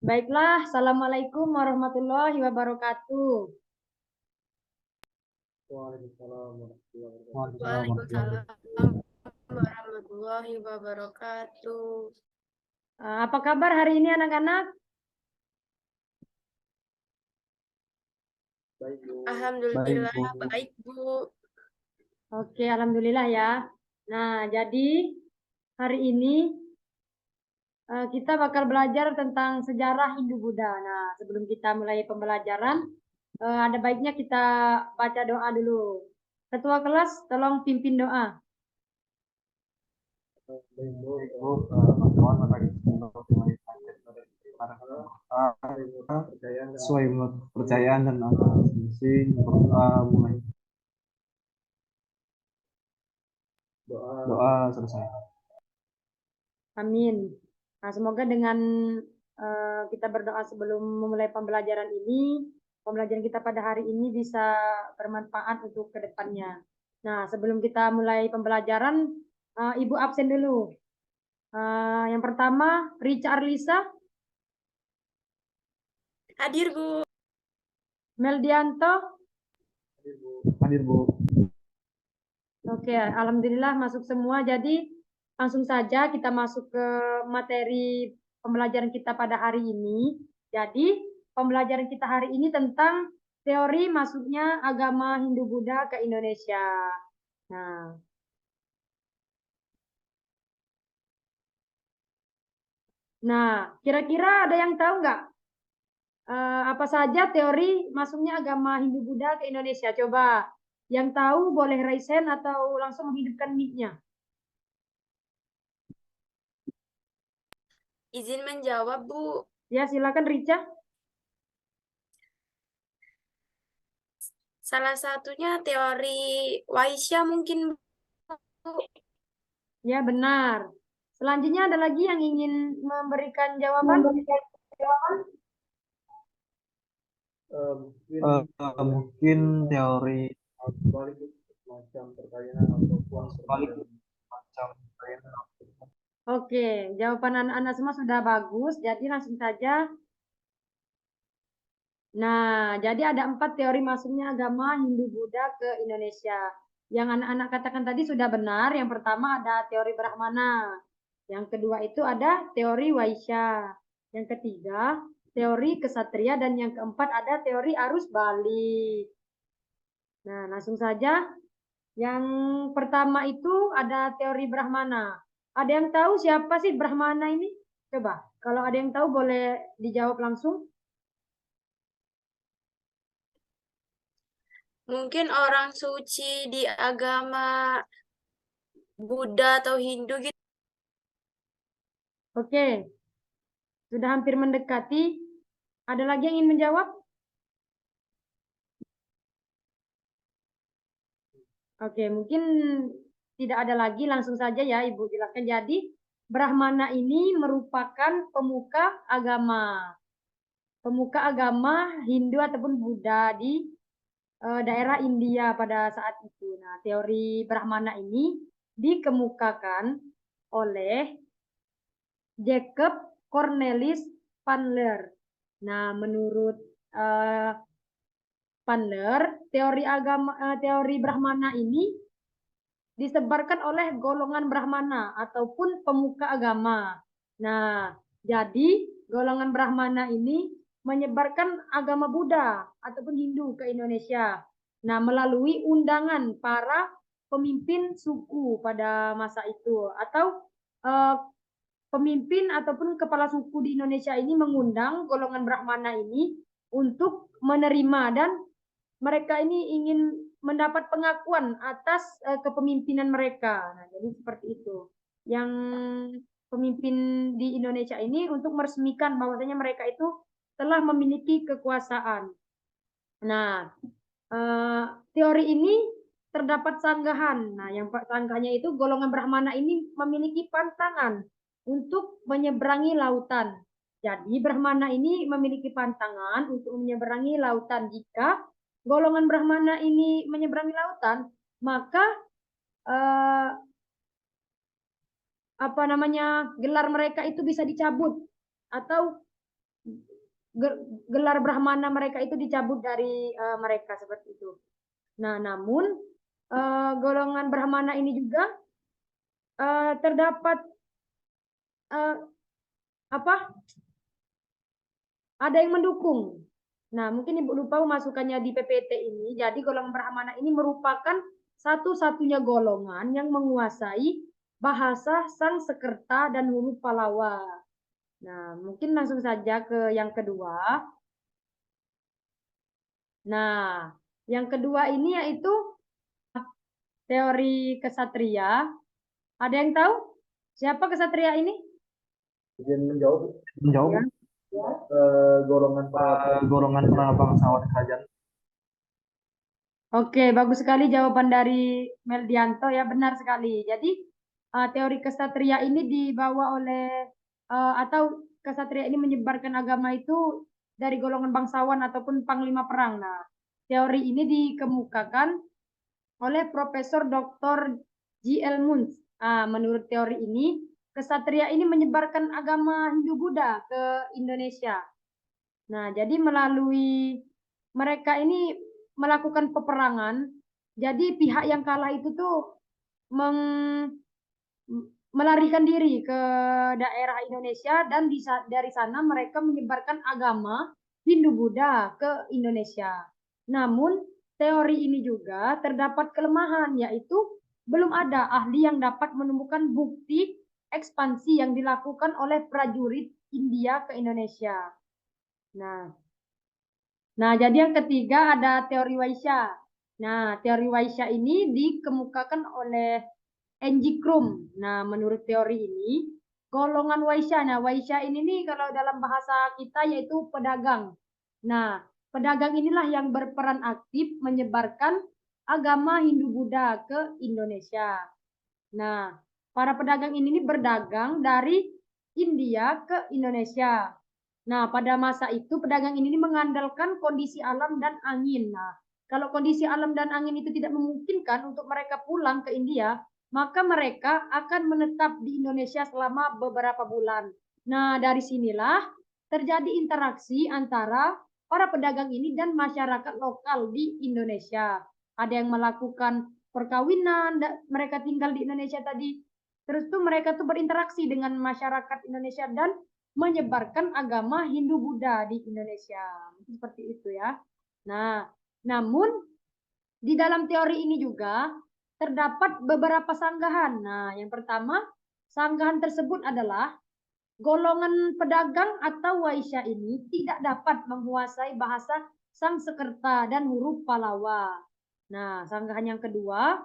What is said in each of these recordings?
Baiklah, Assalamualaikum warahmatullahi wabarakatuh. Waalaikumsalam warahmatullahi wabarakatuh. Waalaikumsalam warahmatullahi wabarakatuh. Apa kabar hari ini anak-anak? Baik, Bu. Alhamdulillah Baik, Bu. baik, Bu. Oke, alhamdulillah ya. Nah, jadi hari ini kita bakal belajar tentang sejarah Hindu-Buddha. Nah, sebelum kita mulai pembelajaran, ada baiknya kita baca doa dulu. Ketua kelas, tolong pimpin doa. Baik, Bu. Teman-teman, mari kita mulai sesuai menurut kepercayaan dan agama masing-masing. Mulai doa selesai. Amin. Nah, semoga dengan kita berdoa sebelum memulai pembelajaran ini, pembelajaran kita pada hari ini bisa bermanfaat untuk kedepannya. Nah, sebelum kita mulai pembelajaran, Ibu absen dulu. Yang pertama, Rica Arlisa, Hadir, Bu. Meldianto. Hadir, Bu. Oke, alhamdulillah masuk semua. Jadi langsung saja kita masuk ke materi pembelajaran kita pada hari ini. Jadi pembelajaran kita hari ini tentang teori masuknya agama Hindu-Buddha ke Indonesia. Nah, kira-kira ada yang tahu nggak apa saja teori masuknya agama Hindu-Buddha ke Indonesia? Coba yang tahu boleh raise hand atau langsung menghidupkan mic-nya. Izin menjawab, Bu. Ya, silakan Rica. Salah satunya teori Waisya mungkin, Bu. Ya, benar. Selanjutnya ada lagi yang ingin memberikan jawaban? Mungkin teori balik macam pertanyaan ataupun balik macam pertanyaan. Oke, jawaban anak-anak semua sudah bagus. Jadi langsung saja. Nah, jadi ada 4 teori masuknya agama Hindu-Buddha ke Indonesia. Yang anak-anak katakan tadi sudah benar. Yang pertama ada teori Brahmana. Yang kedua itu ada teori Waisya. Yang ketiga, teori Kesatria. Dan yang keempat ada teori arus balik. Nah, langsung saja. Yang pertama itu ada teori Brahmana. Ada yang tahu siapa sih Brahmana ini? Coba, kalau ada yang tahu boleh dijawab langsung. Mungkin orang suci di agama Buddha atau Hindu gitu. Oke, sudah hampir mendekati. Ada lagi yang ingin menjawab? Oke, mungkin tidak ada lagi. Langsung saja ya Ibu jelaskan. Jadi, Brahmana ini merupakan pemuka agama. Pemuka agama Hindu ataupun Buddha di daerah India pada saat itu. Nah, teori Brahmana ini dikemukakan oleh Jacob Cornelis Pandler. Nah, menurut Pandler, teori Brahmana ini disebarkan oleh golongan Brahmana ataupun pemuka agama. Nah, jadi golongan Brahmana ini menyebarkan agama Buddha ataupun Hindu ke Indonesia. Nah, melalui undangan para pemimpin suku pada masa itu atau pemimpin ataupun kepala suku di Indonesia ini mengundang golongan Brahmana ini untuk menerima dan mereka ini ingin mendapat pengakuan atas kepemimpinan mereka. Nah, jadi seperti itu. Yang pemimpin di Indonesia ini untuk meresmikan bahwasanya mereka itu telah memiliki kekuasaan. Nah, teori ini terdapat sanggahan. Nah, yang sanggahnya itu golongan Brahmana ini memiliki pantangan untuk menyeberangi lautan. Jadi Brahmana ini memiliki pantangan untuk menyeberangi lautan. Jika golongan Brahmana ini menyeberangi lautan, maka gelar mereka itu bisa dicabut atau gelar Brahmana mereka itu dicabut dari mereka seperti itu. Nah, namun golongan Brahmana ini juga terdapat apa? Ada yang mendukung. Nah, mungkin Ibu lupa masukannya di PPT ini. Jadi golongan Brahmana ini merupakan satu-satunya golongan yang menguasai bahasa Sanskerta dan huruf Pallawa. Nah, mungkin langsung saja ke yang kedua. Nah, yang kedua ini yaitu teori kesatria. Ada yang tahu siapa kesatria ini? Izin menjawab. Menjawab. Ya. Golongan para bangsawan kerajaan. Oke, bagus sekali jawaban dari Meldianto ya, benar sekali. Jadi teori kesatria ini dibawa oleh atau kesatria ini menyebarkan agama itu dari golongan bangsawan ataupun panglima perang. Nah, teori ini dikemukakan oleh Profesor Dr. G.L. Munz. Menurut teori ini, kesatria ini menyebarkan agama Hindu-Buddha ke Indonesia. Nah, jadi melalui mereka ini melakukan peperangan, jadi pihak yang kalah itu tuh melarikan diri ke daerah Indonesia dan dari sana mereka menyebarkan agama Hindu-Buddha ke Indonesia. Namun teori ini juga terdapat kelemahan, yaitu belum ada ahli yang dapat menemukan bukti ekspansi yang dilakukan oleh prajurit India ke Indonesia. Nah, jadi yang ketiga ada teori Waisya. Nah, teori Waisya ini dikemukakan oleh N.G. Krum. Nah, menurut teori ini, golongan Waisya. Nah, Waisya ini nih kalau dalam bahasa kita yaitu pedagang. Nah, pedagang inilah yang berperan aktif menyebarkan agama Hindu-Buddha ke Indonesia. Nah, para pedagang ini berdagang dari India ke Indonesia. Nah, pada masa itu pedagang ini mengandalkan kondisi alam dan angin. Nah, kalau kondisi alam dan angin itu tidak memungkinkan untuk mereka pulang ke India, maka mereka akan menetap di Indonesia selama beberapa bulan. Nah, dari sinilah terjadi interaksi antara para pedagang ini dan masyarakat lokal di Indonesia. Ada yang melakukan perkawinan, mereka tinggal di Indonesia tadi. Terus tuh mereka tuh berinteraksi dengan masyarakat Indonesia dan menyebarkan agama Hindu-Buddha di Indonesia. Seperti itu ya. Nah, namun di dalam teori ini juga terdapat beberapa sanggahan. Nah, yang pertama, sanggahan tersebut adalah golongan pedagang atau waisya ini tidak dapat menguasai bahasa Sanskerta dan huruf Pallawa. Nah, sanggahan yang kedua,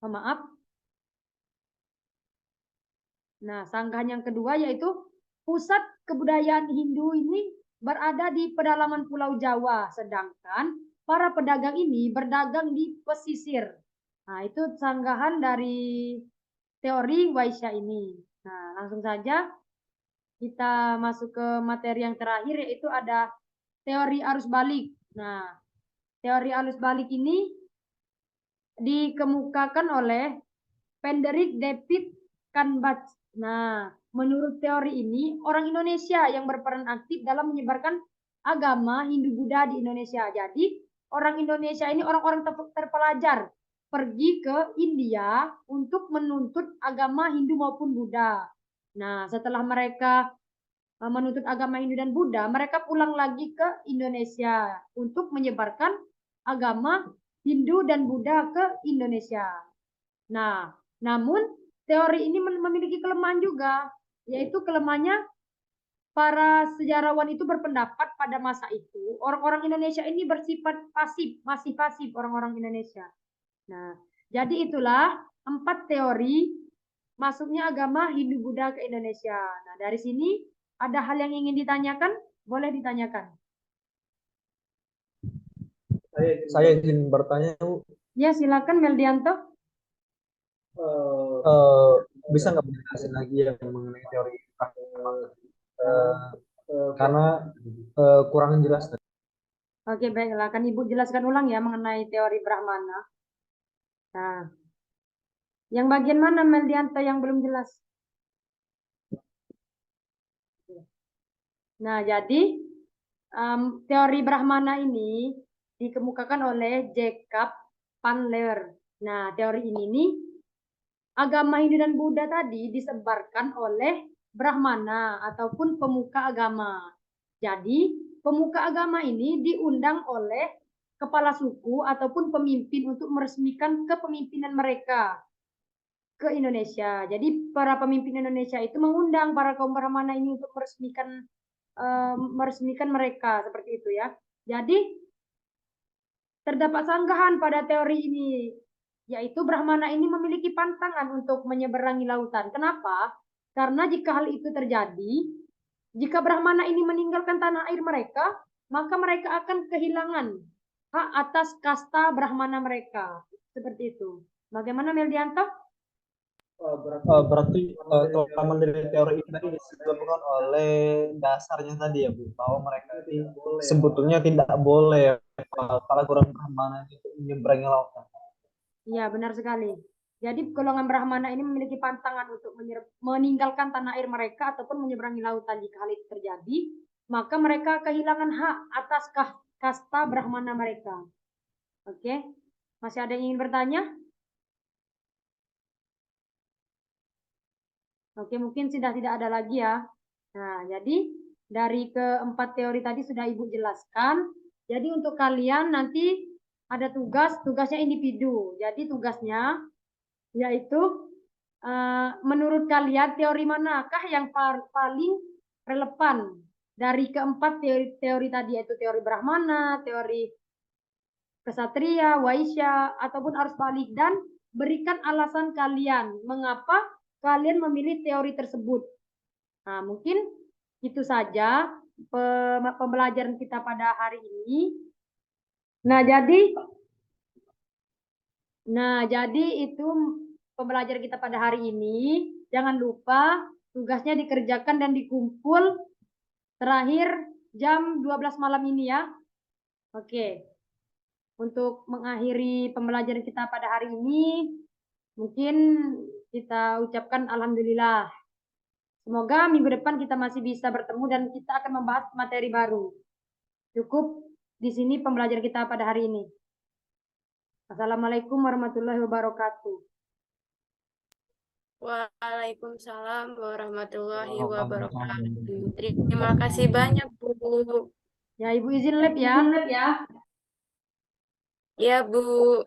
maaf. Nah, sanggahan yang kedua yaitu pusat kebudayaan Hindu ini berada di pedalaman Pulau Jawa, sedangkan para pedagang ini berdagang di pesisir. Nah, itu sanggahan dari teori Waisya ini. Nah, langsung saja kita masuk ke materi yang terakhir yaitu ada teori arus balik. Nah, teori arus balik ini dikemukakan oleh Frederick David Canbach. Nah, menurut teori ini, orang Indonesia yang berperan aktif dalam menyebarkan agama Hindu-Buddha di Indonesia. Jadi, orang Indonesia ini orang-orang terpelajar pergi ke India untuk menuntut agama Hindu maupun Buddha. Nah, setelah mereka menuntut agama Hindu dan Buddha, mereka pulang lagi ke Indonesia untuk menyebarkan agama Hindu dan Buddha ke Indonesia. Nah, namun teori ini memiliki kelemahan juga, yaitu kelemahannya para sejarawan itu berpendapat pada masa itu orang-orang Indonesia ini bersifat pasif, masih pasif orang-orang Indonesia. Nah, jadi itulah 4 teori masuknya agama Hindu-Buddha ke Indonesia. Nah, dari sini ada hal yang ingin ditanyakan? Boleh ditanyakan. Saya izin bertanya, Bu. Ya, silakan Meldianto. Bisa nggak menjelaskan lagi yang mengenai teori karena kurang jelas. Oke, baiklah. Akan Ibu jelaskan ulang ya mengenai teori Brahmana. Nah, yang bagian mana Meldianto yang belum jelas? Nah, jadi teori Brahmana ini dikemukakan oleh Jacob Panler. Nah, teori ini nih, agama Hindu dan Buddha tadi disebarkan oleh Brahmana ataupun pemuka agama. Jadi, pemuka agama ini diundang oleh kepala suku ataupun pemimpin untuk meresmikan kepemimpinan mereka ke Indonesia. Jadi, para pemimpin Indonesia itu mengundang para kaum Brahmana ini untuk meresmikan mereka seperti itu ya. Jadi, terdapat sanggahan pada teori ini, yaitu Brahmana ini memiliki pantangan untuk menyeberangi lautan. Kenapa? Karena jika hal itu terjadi, jika Brahmana ini meninggalkan tanah air mereka, maka mereka akan kehilangan hak atas kasta Brahmana mereka. Seperti itu. Bagaimana Meldianto? Berarti kalau dari teori ini tadi disebutkan oleh dasarnya tadi ya Bu, bahwa mereka ini sebetulnya tidak boleh para kurang Brahmana itu menyeberangi lautan. Iya, benar sekali. Jadi golongan Brahmana ini memiliki pantangan untuk meninggalkan tanah air mereka ataupun menyeberangi lautan. Jika hal itu terjadi, maka mereka kehilangan hak atas kasta Brahmana mereka. Oke, masih ada yang ingin bertanya? Oke, mungkin sudah tidak ada lagi ya. Nah, jadi dari keempat teori tadi sudah Ibu jelaskan. Jadi untuk kalian nanti ada tugasnya individu. Jadi tugasnya yaitu menurut kalian teori manakah yang paling relevan dari keempat teori tadi, yaitu teori Brahmana, teori Kesatria, Waisya, ataupun arus balik, dan berikan alasan kalian mengapa kalian memilih teori tersebut. Nah, mungkin itu saja pembelajaran kita pada hari ini. Nah, jadi itu pembelajaran kita pada hari ini. Jangan lupa tugasnya dikerjakan dan dikumpul terakhir jam 12 malam ini ya. Oke. Untuk mengakhiri pembelajaran kita pada hari ini, mungkin kita ucapkan alhamdulillah. Semoga minggu depan kita masih bisa bertemu dan kita akan membahas materi baru. Cukup di sini pembelajaran kita pada hari ini. Assalamualaikum warahmatullahi wabarakatuh. Waalaikumsalam warahmatullahi wabarakatuh. Terima kasih banyak, Bu. Ya, Ibu izin lab ya. Ya, Bu.